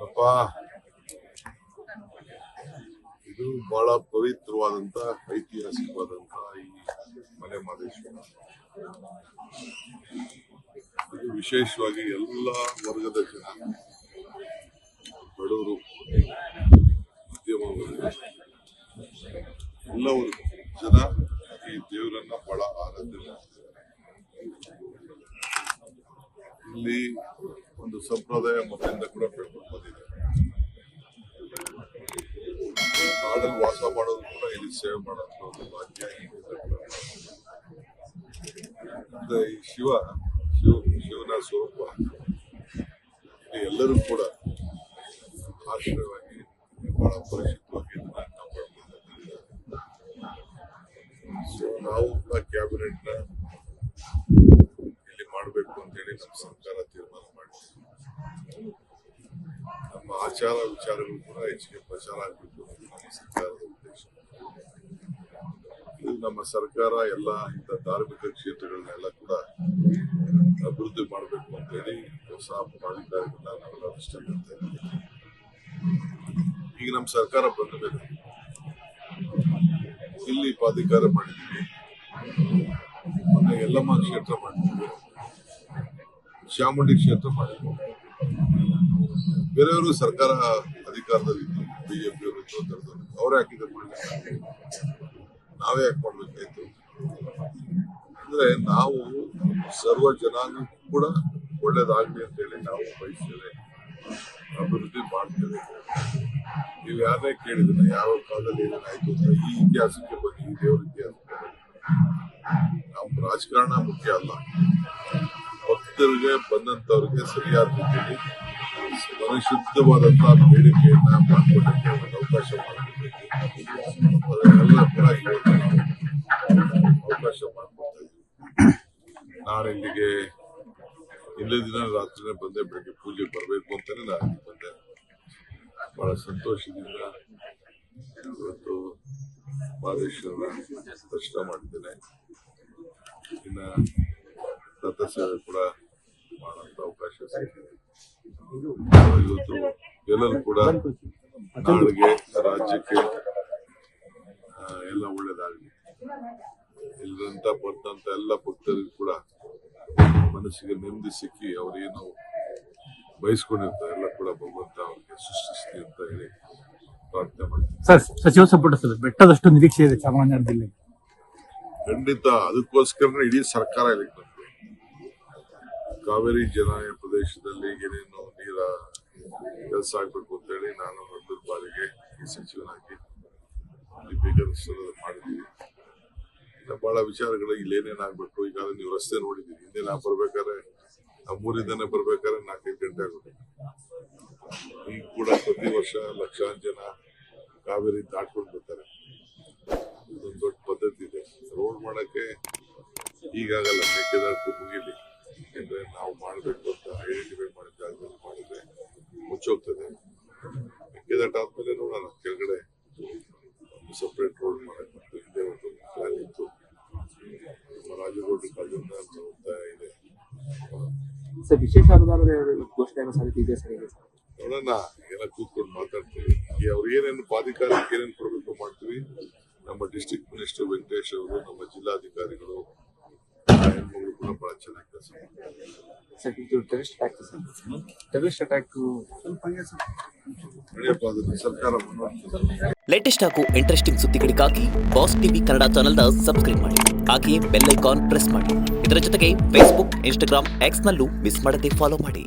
ಅಪ್ಪ, ಇದು ಬಹಳ ಪವಿತ್ರವಾದಂತ ಐತಿಹಾಸಿಕವಾದಂತ ಈ ಮಲೆ ಮಹದೇಶ್ವರ. ಇದು ವಿಶೇಷವಾಗಿ ಎಲ್ಲ ವರ್ಗದ ಜನ, ಬಡವರು, ಮಧ್ಯಮ ವರ್ಗ, ಎಲ್ಲವರು ಜನ ಈ ದೇವರನ್ನ ಬಹಳ ಆರಾಧನೆ ಮಾಡ್ತಾರೆ. ಇಲ್ಲಿ ಒಂದು ಸಂಪ್ರದಾಯ ಮೊದಲಿಂದ ಕೂಡ ಬೆಳ್ಕೊಂಡು ಬಂದಿದೆ. ಕಾಡಲ್ಲಿ ವಾಸ ಮಾಡೋದು ಕೂಡ ಇಲ್ಲಿ ಸೇವೆ ಮಾಡೋದು ಒಂದು ಭಾಗ್ಯ. ಅಂದ್ರೆ ಈ ಶಿವನ ಸ್ವರೂಪ ಇಲ್ಲಿ ಎಲ್ಲರೂ ಕೂಡ ಆಶ್ರಯವಾಗಿ ಬಹಳ ಪರಿಶುದ್ಧವಾಗಿ ನಾವು ಕೂಡ ಕ್ಯಾಬಿನೆಟ್ ನ ಇಲ್ಲಿ ಮಾಡಬೇಕು ಅಂತೇಳಿ ನಮ್ಮ ಸರ್ಕಾರ ತೀರ್ಮಾನ ಮಾಡಿದೆ. ನಮ್ಮ ಆಚಾರ ವಿಚಾರಗಳು ಕೂಡ ಹೆಚ್ಚಿಗೆ ಪ್ರಚಾರ ಆಗಬೇಕು ಅಂತ ನಮ್ಮ ಸರ್ಕಾರದ ಉದ್ದೇಶ. ಇದು ನಮ್ಮ ಸರ್ಕಾರ ಎಲ್ಲ ಇಂಥ ಧಾರ್ಮಿಕ ಕ್ಷೇತ್ರಗಳನ್ನೆಲ್ಲ ಕೂಡ ಅಭಿವೃದ್ಧಿ ಮಾಡಬೇಕು ಅಂತೇಳಿ ಹೊಸ ಪ್ರಾಧಿಕಾರಗಳನ್ನ ನಾವೆಲ್ಲ ಇಷ್ಟಪಡ್ತಾ ಇದ್ದೀವಿ. ಈಗ ನಮ್ಮ ಸರ್ಕಾರ ಬಂದ ಮೇಲೆ ಇಲ್ಲಿ ಪ್ರಾಧಿಕಾರ ಮಾಡಿದ್ದೀವಿ, ಮೊನ್ನೆ ಯಲ್ಲಮ್ಮ ಕ್ಷೇತ್ರ ಮಾಡಿದ್ದೀವಿ, ಚಾಮುಂಡಿ ಕ್ಷೇತ್ರ ಮಾಡಿದ್ದೀವಿ. ಬೇರೆಯವರು ಸರ್ಕಾರ ಅಧಿಕಾರದಲ್ಲಿದ್ದು ಬಿಜೆಪಿಯವರು ಇದ್ದು ಅವರೇ ಹಾಕಿದ ನಾವೇ ಯಾಕೆ ಮಾಡ್ಬೇಕಾಯ್ತು? ಅಂದ್ರೆ ನಾವು ಸರ್ವ ಜನಾಂಗ ಕೂಡ ಒಳ್ಳೇದಾಗ್ಲಿ ಅಂತ ಹೇಳಿ ನಾವು ಬಯಸ್ತೇವೆ, ಅಭಿವೃದ್ಧಿ ಮಾಡ್ತೇವೆ. ನೀವು ಯಾರನ್ನೇ ಕೇಳಿದ್ರೆ ಯಾವ ಕಾಲದಲ್ಲಿ ಏನೇನಾಯ್ತು ಅಂತ ಈ ಇತಿಹಾಸಕ್ಕೆ ಬನ್ನಿ, ಈ ದೇವರ ಇತಿಹಾಸಕ್ಕೆ ಬನ್ನಿ. ನಮ್ಮ ರಾಜಕಾರಣ ಮುಖ್ಯ ಅಲ್ಲ, ಭಕ್ತರಿಗೆ ಬಂದಂತವ್ರಿಗೆ ಸರಿಯಾದ ರೀತಿಯಲ್ಲಿ ಪರಿಶುದ್ಧವಾದಂತಹ ಬೇಡಿಕೆಯನ್ನ ಮಾಡ್ಕೊಳ್ಳಕ್ಕೆ ಒಂದು ಅವಕಾಶ ಮಾಡಿಕೊಡ್ಬೇಕು. ಅದನ್ನೆಲ್ಲ ಕೂಡ ಇವತ್ತು ನಾವು ಅವಕಾಶ ಮಾಡಿಕೊಡ್ತಾ ಇದ್ದೀವಿ. ನಾನು ಇಲ್ಲಿಗೆ ಇಲ್ಲೇ ದಿನ ರಾತ್ರಿನೇ ಬಂದೆ, ಬೆಳಗ್ಗೆ ಪೂಜೆ ಬರಬೇಕು ಅಂತಾನೆ ನಾನು ಬಂದೆ. ಬಹಳ ಸಂತೋಷದಿಂದ ಇವತ್ತು ಮಹದೇಶ್ವರನ ದರ್ಶನ ಮಾಡಿದ್ದೇನೆ. ಇನ್ನ ರಥಸೇವೆ ಕೂಡ ಮಾಡುವಂತ ಅವಕಾಶ ಸಿಕ್ಕಿದೆ. ಇವತ್ತು ಎಲ್ಲರೂ ಕೂಡ ನಾಡಿಗೆ, ರಾಜ್ಯಕ್ಕೆ ಎಲ್ಲ ಒಳ್ಳೇದಾಗಲಿ. ಇಲ್ಲಂತ ಬಂದಂತ ಎಲ್ಲ ಭಕ್ತರಿಗೂ ಕೂಡ ಮನಸ್ಸಿಗೆ ನೆಮ್ಮದಿ ಸಿಕ್ಕಿ ಅವ್ರೇನು ಬಯಸ್ಕೊಂಡಿರ್ತಾರೆ ಎಲ್ಲ ಕೂಡ ಭಗವಂತ ಅವ್ರಿಗೆ ಸೃಷ್ಟಿಸ್ಲಿ ಅಂತ ಹೇಳಿ ಪ್ರಾರ್ಥನೆ ಮಾಡ್ತೀನಿ. ಸರ್, ಸಚಿವ ಸಂಪುಟ ಬೆಟ್ಟದಷ್ಟು ನಿರೀಕ್ಷೆ ಇದೆ ಚಾಮರಾಜನಗರ ಜಿಲ್ಲೆ. ಖಂಡಿತ, ಅದಕ್ಕೋಸ್ಕರ ಇಡೀ ಸರ್ಕಾರ ಇದಕ್ಕೆ ಬಂದಿದೆ. ಕಾವೇರಿ ಜಲಾನಯ ಪ್ರದೇಶದಲ್ಲಿ ಏನೇನು ನೀರ ಕೆಲಸ ಆಗ್ಬೇಕು ಅಂತ ಹೇಳಿ ನಾನು ಮೊದಲ ಬಾರಿಗೆ ಈ ಸಚಿವನಾಗಿ ಮಾಡಿದ್ದೀವಿ. ಬಹಳ ವಿಚಾರಗಳು ಇಲ್ಲಿ ಏನೇನಾಗ್ಬೇಕು. ಈಗ ನೀವು ರಸ್ತೆ ನೋಡಿದ್ದೀವಿ, ಹಿಂದೆ ನಾವು ಬರ್ಬೇಕಾದ್ರೆ ನಮ್ಮೂರಿಂದನೇ ಬರ್ಬೇಕಾದ್ರೆ 4-5 ಗಂಟೆ ಆಗುತ್ತೆ. ಈಗ ಕೂಡ ಪ್ರತಿ ವರ್ಷ ಲಕ್ಷಾಂತರ ಜನ ಕಾವೇರಿ ದಾಟ್ಕೊಂಡು ಬರ್ತಾರೆ. ಇದೊಂದು ದೊಡ್ಡ ಪದ್ಧತಿ ಇದೆ. ರೋಡ್ ಮಾಡಕ್ಕೆ ಈಗಾಗಲ್ಲ, ಮೇಕೆದಾಟು ಮುಗಿಲಿ. ಯಾಕೆಂದ್ರೆ ನಾವು ಮಾಡಬೇಕು ಅಂತ ಐಡೆಂಟಿಫೈ ಮಾಡಿದ ಜಾಗದಲ್ಲಿ ಮಾಡಿದ್ರೆ ಮುಚ್ಚೋಗ್ತದೆ. ಮೇಕೆದಾಟ ಆದ್ಮೇಲೆ ನೋಡೋಣ, ಕೆಳಗಡೆ ಒಂದು ಸಪ್ರೇಟ್ ರೋಡ್ ಮಾಡಕ್ಕೆ ಮತ್ತು ಹಿಂದೆ ಒಂದು ಪ್ಲಾನ್ ಇತ್ತು. ನಮ್ಮ ರಾಜಗೌಡ್ರ ಕಾಲದಿಂದ ಒತ್ತಾಯ ಇದೆ. ವಿಶೇಷ ಅನುದಾನದ ಘೋಷಣೆ ಸಾಧ್ಯತೆ ಇದೆ ಸರ್. ನೋಡೋಣ, ಎಲ್ಲ ಕೂತ್ಕೊಂಡು ಮಾತಾಡ್ತೀವಿ. ಅವ್ರು ಏನೇನು ಪ್ರಾಧಿಕಾರಕ್ಕೆ ಏನೇನು ಕೊಡಬೇಕು ಮಾಡ್ತೀವಿ. ನಮ್ಮ ಡಿಸ್ಟ್ರಿಕ್ಟ್ ಮಿನಿಸ್ಟರ್ ವೆಂಕಟೇಶ್ ಅವರು, ನಮ್ಮ ಜಿಲ್ಲಾಧಿಕಾರಿಗಳು, ಹೆಣ್ಮಗಳು ಕೂಡ ಬಹಳ ಚೆನ್ನಾಗಿ ಕೆಲಸ ಮಾಡ್ತಾರೆ. ಸರ್ಕಾರ ಲೇಟೆಸ್ಟ್ ಹಾಗೂ ಇಂಟ್ರೆಸ್ಟಿಂಗ್ ಸುದ್ದಿಗಳಿಗಾಗಿ ಬಾಸ್ ಟಿವಿ ಕನ್ನಡ ಚಾನೆಲ್ನ ಸಬ್ಸ್ಕ್ರೈಬ್ ಮಾಡಿ. ಹಾಗೆಯೇ ಬೆಲ್ ಐಕಾನ್ ಪ್ರೆಸ್ ಮಾಡಿ. ಇದರ ಜೊತೆಗೆ ಫೇಸ್ಬುಕ್, ಇನ್ಸ್ಟಾಗ್ರಾಮ್, ಎಕ್ಸ್ ನಲ್ಲೂ ಮಿಸ್ ಮಾಡದೆ ಫಾಲೋ ಮಾಡಿ.